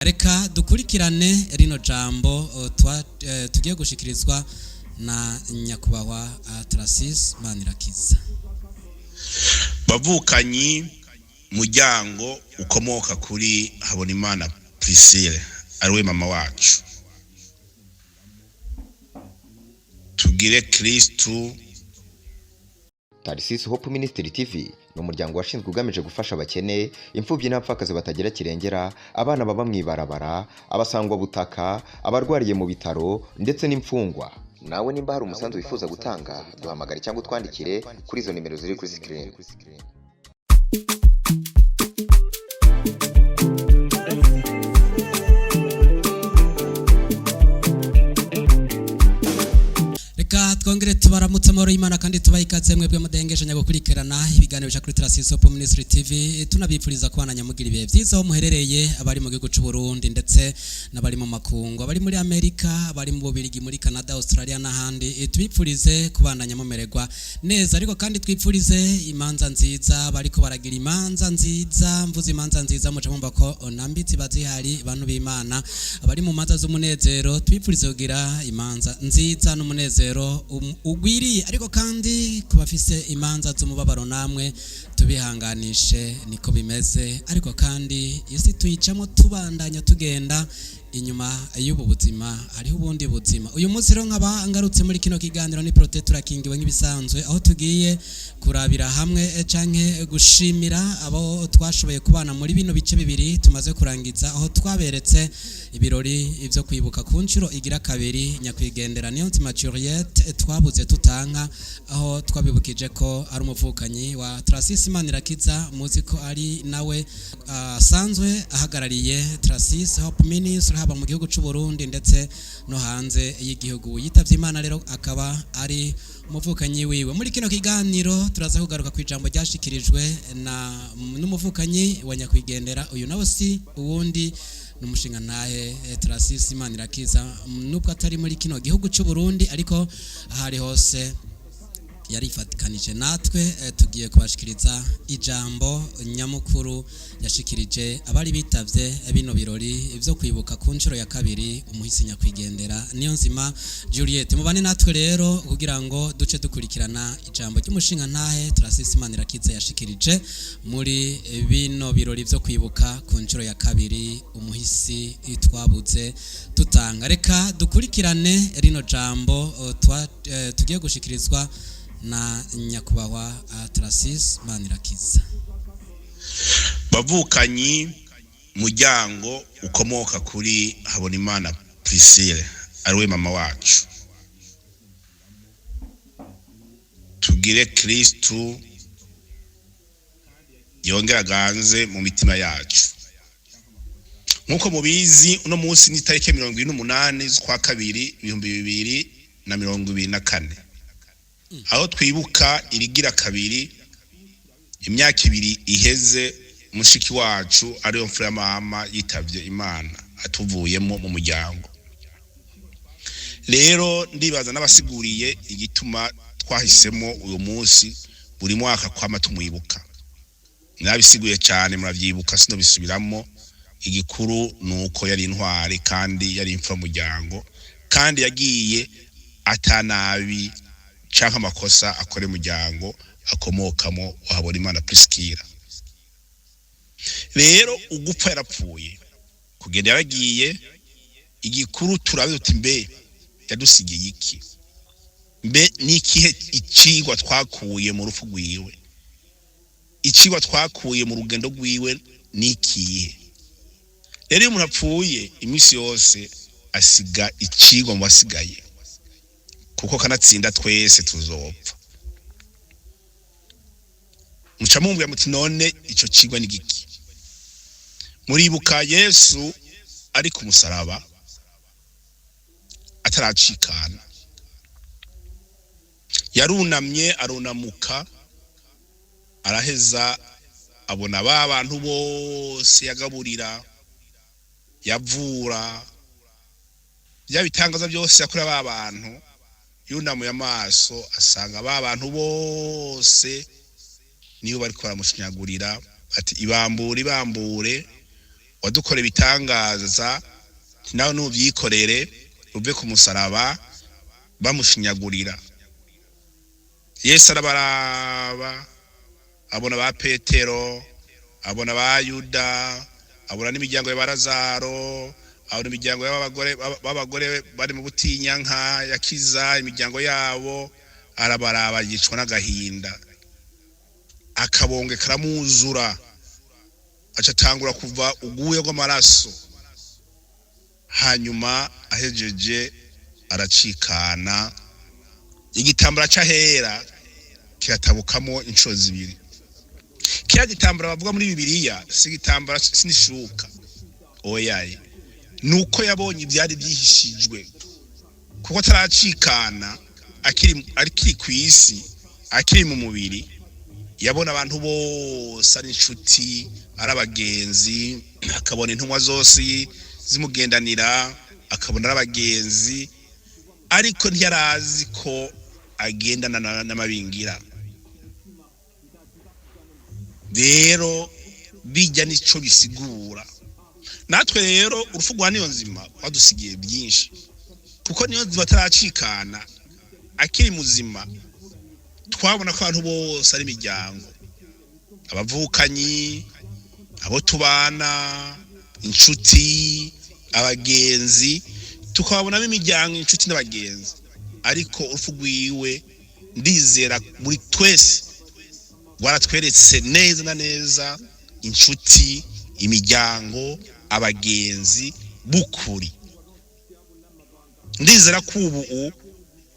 Reka dukurikirane rino jambo tugiye gushikirizwa na nyakubahwa Tracis Manirakiza. Bavukanyi muryango ukomoka kuri Habonimana Priscille ariwe mama wacu. Tugire Kristu. Tracis Hope Ministry TV ni umuryango washinzwe ugamije gufasha abakene, imfubyi n'abapfakazi batagira kirengera, abana baba mwibarabara, abasangwa butaka, abarwariye mu bitaro ndetse n'imfungwa. Nawe nimba hari umusanzu wifuza gutanga, duhamagare cyangwa twandikire kuri izo nimero ziri kuri screen. Twongere tubaramutse amahoro y'Imana kandi tubayikaze mwebwe mudengeje gukurikirana ibiganiro bica kuri Tracis Hope Ministry TV. Tunabipfuriza kubana nyamugira ibihe byiza aho muherereye, abari mu gihugu cy'u Burundi ndetse n'abari mu makungu, abari muri Amerika, abari mu Bubiligi, muri Canada, Australia n'ahandi. Tubipfurize kubana nyamumererwa neza, ariko kandi twipfurize imanza nziza, bariko baragira imanza nziza, mvuze imanza nziza muca mumva ko nambitsi bazihari bantu b'Imana, abari mu manza z'umunezero tubipfurize kugira imanza nziza n'umunezero ugwiriye, ariko kandi kubafise imanza z'umubabaro namwe tubihanganishe, niko bimeze. Ariko kandi isi tuyicamo tubandanya tugenda inyuma y'ubu buzima hariho ubundi buzima. Uyu munsi rero nkaba ngarutse muri kino kiganiro ni Prote turakingiwe nk'ibisanzwe, aho tugiye kurabira hamwe canke gushimira abo twashoboye kubana muri bino bice bibiri tumaze kurangiza, aho twaberetse ibirori ivyo kwibuka ku nshuro igira kabiri nyakwigendera Niyonzima Juliette twabuze tutanka, aho twabibukije ko ari umuvukanyi wa Tracis Manirakiza, muzi ko ari nawe asanzwe ahagarariye Tracis Hope Ministry haba mu gihugu cy'u Burundi ndetse no hanze y'igihugu. Yitavye Imana rero akaba ari umuvukanyi wiwe. Muri kino kiganiro turaza kugaruka ku ijambo ryashikirijwe n'umuvukanyi wa nyakwigendera, uyu nawe si uwundi n'umushinga ntahe Tracis Manirakiza, nubwo atari muri kino gihugu cy'u Burundi ariko ahari hose yarifatikanije natwe. Tugiye kubashikiriza ijambo nyamukuru yashikirije abari bitavye bino birori ivyo kwibuka ku nshuro ya kabiri umuhisi nyakwigendera Niyonzima Juliette. Mubane natwe rero kugira ngo duce dukurikirana ijambo ry'umushinga ntahe Tracis Manirakiza yashikirije muri bino birori vyo kwibuka ku nshuro ya kabiri umuhisi twabuze tutanga. Reka dukurikirane rino jambo tugiye gushikirizwa na nyakubahwa Tracis Manirakiza. Bavukanyi muryango ukomoka kuri Habonimana Priscille ariwe mama wacu. Tugire Kristu yongera ganze mu mitima yacu. Nkuko mubizi uno munsi ni tariki 28 z'ukwa kabiri 2024, aho twibuka irigira kabiri imyaka ibiri iheze mushiki wacu ariyo mfura mama yitavye Imana atuvuyemo mu muryango. Rero ndibaza n'abasiguriye igituma twahisemo uyu munsi buri mwaka kwama tumwibuka. Nabisiguye cyane muravyibuka sino bisubiramo. Igikuru nuko yari intwari kandi yari imfura muryango, kandi yagiye atanabi canke amakosa akore muryango akomokamo wa Habonimana Priscille. Rero ugupfa yarapfuye, kugenda yagiye. Igikuru turabe tuti mbe yadusigiye iki, mbe nikihe icigwa twakuye mu rufu rwiwe, icigwa twakuye mu rugendo rwiwe nikihe. Rero iyo umuntu apfuye imisi yose asiga icigwa mu basigaye, kuko kanatsinda twese tuzopfa. Muca mumvira muti none ico cigwa ni giki? Muribuka Yesu ari ku musaraba ataracikana, yarunamye arunamuka araheza abona ba bantu bose yagaburira, yavura, bya bitangaza byose yakora ba bantu. Yunamuye amaso asanga ba bantu bose niyo bari baramushinyagurira ati ibambure wadukore bitangaza nawe nubyikorere uve ku musaraba bamushinyagurira. Yesu arabaraba abona ba Petero, abona ba Yuda, abona n'imiryango ya Barazaro, abona imiryango y'abagore bari mu butinyanka yakiza imiryango yabo, arabaraba yicwa n'agahinda, akabonge karamuzura, acatangura kuva uguye rw'amaraso, hanyuma ahejeje aracikana, igitambara cyahera kiratabukamo inshuro zibiri. Kya gitambara bavuga muri Bibiliya si gitambara sinishuka oyaye, nuko yabonye ibyari byihishijwe, kuko taracikana akiri kwisi, akiri mu mubiri, yabona abantu bose ari inshuti, ari abagenzi, akabona intumwa zose zimugendanira, akabona abagenzi, ariko ntiyarazi ko agendana n'amabingira. Rero bijya nico bisigura. Natwe rero urupfu rwa Niyonzima wadusigiye byinshi, kuko Niyonzima ataracikana akiri muzima, twabona ko abantu bose ari imiryango, abavukanyi, abo tubana, inshuti, abagenzi, tukabonamo imiryango, inshuti n'abagenzi. Ariko urupfu rwiwe ndizera muri twese waratweretse neza na neza inshuti, imiryango, abagenzi bukuri. Ndizera ko ubu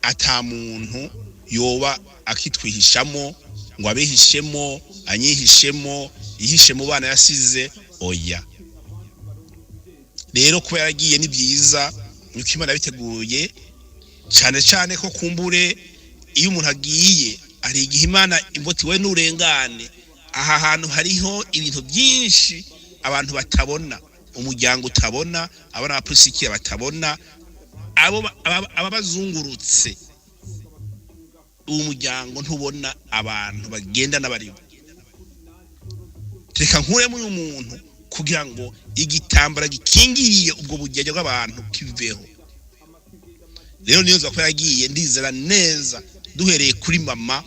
ata muntu yoba akitwihishamo ngo abehishemo, anyihishemo, yihishe mu bana yasize, oya. Rero kuba yaragiye ni byiza, nuko Imana biteguye, cyane cyane ko kumbure iyo umuntu agiye ari igihe Imana imboti we n'urengane. Aha hantu hariho ibintu byinshi abantu batabona, umuryango utabona, abana bapusikiye batabona, ababazungurutse. Uwo muryango ntubona abantu bagenda n'abaribo. Reka nkuremo uyu muntu kugira ngo igitambara gikingiriye ubwo bugenge bw'abantu kiveho. Rero niyo ko yagiye, ndizera neza duhereye kuri mama,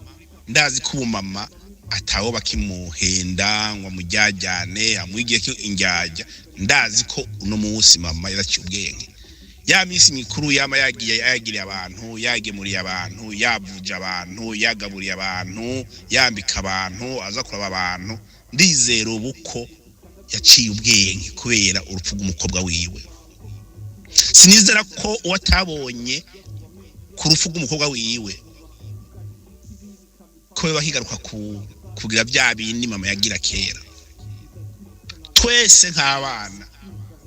ndazi ko umumama ataho bakimuhenda ngo amujyajyane amwigiye ko injyajya. Ndazi ko uno munsi mama yaraciye ubwenge. Ya minsi mikuru yama yagiriye abantu, yagemuriye abantu, yavuje abantu, yagaburiye abantu, yambika abantu, aza kuraba abantu. Ndizera ubuko yaciye ubwenge kubera urupfu rw'umukobwa wiwe. Sinizera ko watabonye ku rupfu rw'umukobwa wiwe ko bahigaruka kugira bya bindi mama yagira kera. Twese nk'abana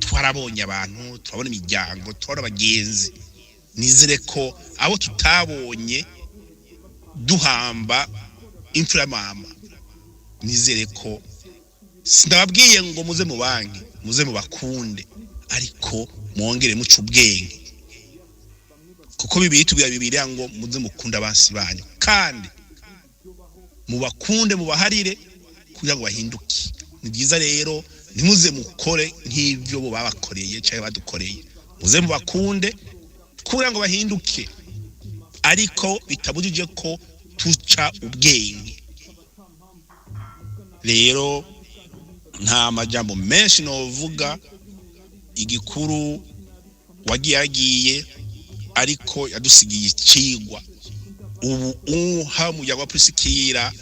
twarabonye abantu, turabona imiryango, turabona abagenzi. Nizere ko abo tutabonye duhamba imfura mama, nizere ko sindababwiye ngo muze mu banki, muze mu bakunde, ariko mwongere muca ubwenge, kuko Bibiliya ngo muze mukunda abansi banyu, kandi mubakunde mubaharire kugira ngo bahinduke. Ni byiza rero ntimuze mukore nk'ivyo bo babakoreye cyangwa badukoreye, muze mubakunde kugira ngo bahinduke, ariko bitabujije ko tuca ubwenge. Rero nta majambo menshi novuga, igikuru wagiye ariko yadusigiye icigwa. Ubu hamuya wa Prisikira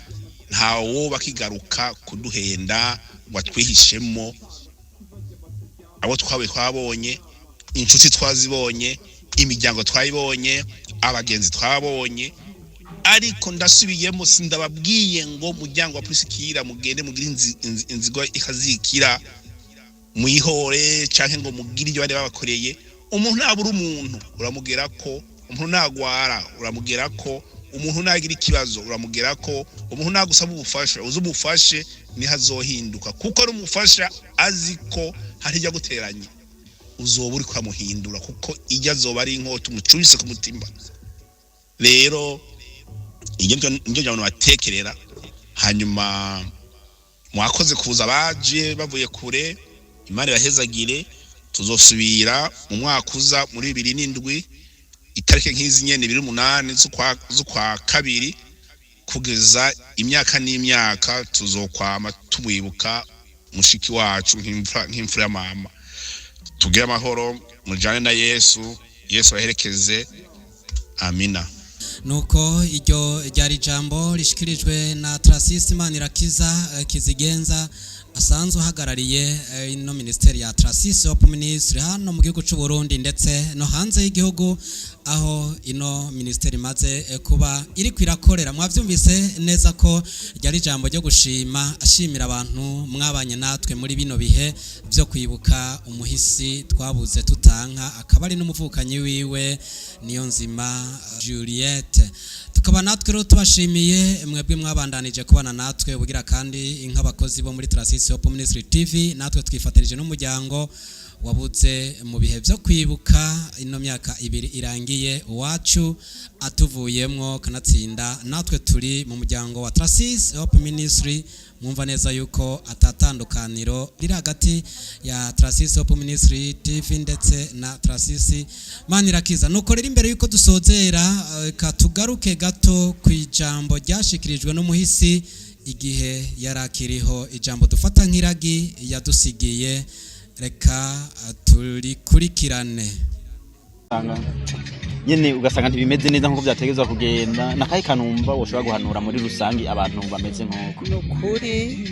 ntawo bakigaruka kuduhenda ngo twihishemo. Abo twabonye, inshuti twazibonye, imiryango twayibonye, abagenzi twabonye, ariko ndasubiyemo sindababwiye ngo muryango wa Prisikira mugende mugira inzigo ikazikira muyihore canke ngo mugire ibyo bari babakoreye. Umuntu nabura umuntu uramugera ko, umuntu nagwara uramugera ko, umuntu nagira ikibazo uramugera ko, umuntu nagusaba ubufasha uzumufashe ni hazohinduka, kuko ari umufasha aziko hari ijya guteranya, uzoba uri kwamuhindura, kuko ijya zoba ari inkota umucubise ku mutima. Rero injo abantu batekerera, hanyuma mwakoze kuza baje bavuye kure, Imana ibahezagire. Tuzosubira mu mwaka uza muri 2007 itariki nk'izi nyene 28 z'ukwa kabiri kugeza imyaka n'imyaka tuzokwama tumwibuka mushiki wacu nk'imfura ya mama. Tugire amahoro mujane na Yesu aherekeze. Amina. Nuko iryo ryari jambo rishikirijwe na Trasis Manirakiza Kizigenza asanzwe uhagarariye ino ministeri ya Trasis Hope Ministry hano mu gihugu cy'u Burundi ndetse no hanze y'igihugu aho ino ministeri maze kuba iri kwirakorera. Mwavyumvise neza ko ryari jambo ryo gushima ashimira abantu mwabanye natwe muri bino bihe byo kwibuka umuhisi twabuze tutanka akaba ari n'umuvukanyi wiwe Niyonzima Juliette. Tukaba natwe rero tubashimiye mwebwe mwabandanije kubana natwe ubugira kandi nk'abakozi bo muri Trasis Hope Ministry TV natwe twifatanije n'umuryango wabuze mu bihe byo kwibuka ino myaka 2 irangiye wacu atuvuyemwo kanatsinda. Natwe turi mu muryango wa Trasis Hope Ministry. Mwumva neza yuko atatandukaniro riri hagati ya Trasis Hope Ministry TV ndetse na Trasis Manirakiza. Nuko rero imbere yuko dusozera katugaruke gato ku ijambo ryashikirijwe n'umuhisi igihe yarakiriho, ijambo dufata nk'iragi yadusigiye. Reka turikurikirane. Nyene ugasanga ntibimeze neza nkuko byategezwa kugenda nakaye kanumva woshobora guhanura muri rusangi abantu bameze nk'uko. Nukuri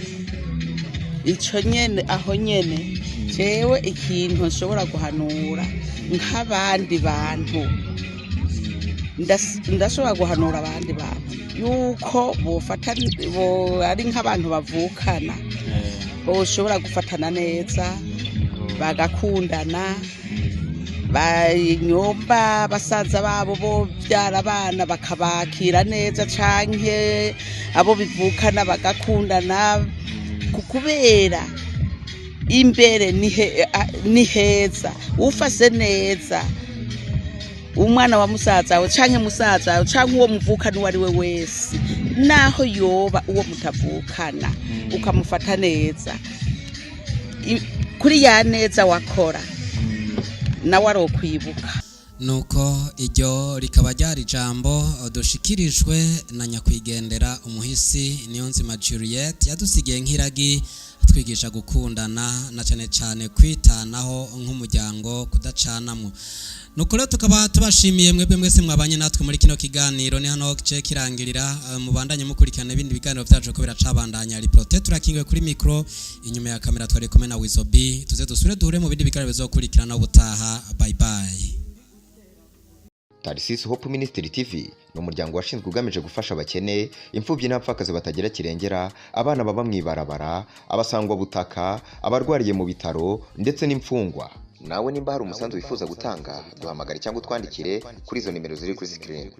ico nyene aho nyene jewe ikintu nshobora guhanura nk'abandi bantu ndashobora guhanura abandi bantu yuko bofata ari nk'abantu bavukana boshobora gufatana neza bagakundana, banyomba basaza babo bo byara abana bakabakira neza canke abo bivukana bagakundana kubera imbere ni heza. Ufase neza umwana wa musaza wawe canke musaza wawe canke uwo muvukana uwo ari we wese naho yoba uwo mutavukana ukamufata neza kuri ya neza wakora nawe arokwibuka. Nuko iryo rikaba ryari jambo dushikirijwe na nyakwigendera umuhisi Niyonzima Juliette yadusigiye nk'iragi twigisha gukundana na cyane cyane kwitanaho nk'umuryango kudacanamwe. Nuko rero tukaba tubashimiye mwebwe mwese mwabanye natwe muri kino kiganiro. Ni hano kice kirangirira mubandanye mukurikirana ibindi biganiro byacu ko biracabandanya. Reporter turakingwe kuri micro, inyuma ya kamera twari kumwe na Wizobi. Tuze dusure duhure mu bindi biganiro bizokurikirana ubutaha. Bye bye. Trasis Hope Ministry TV ni umuryango washinzwe ugamije gufasha abakene, imfubyi n'abapfakazi batagira kirengera, abana baba mwibarabara, abasangwa butaka, abarwariye mu bitaro ndetse n'imfungwa. Nawe nimba hari umusanzu wifuza gutanga duhamagare cyangwa utwandikire kuri izo nimero ziri kuri screen.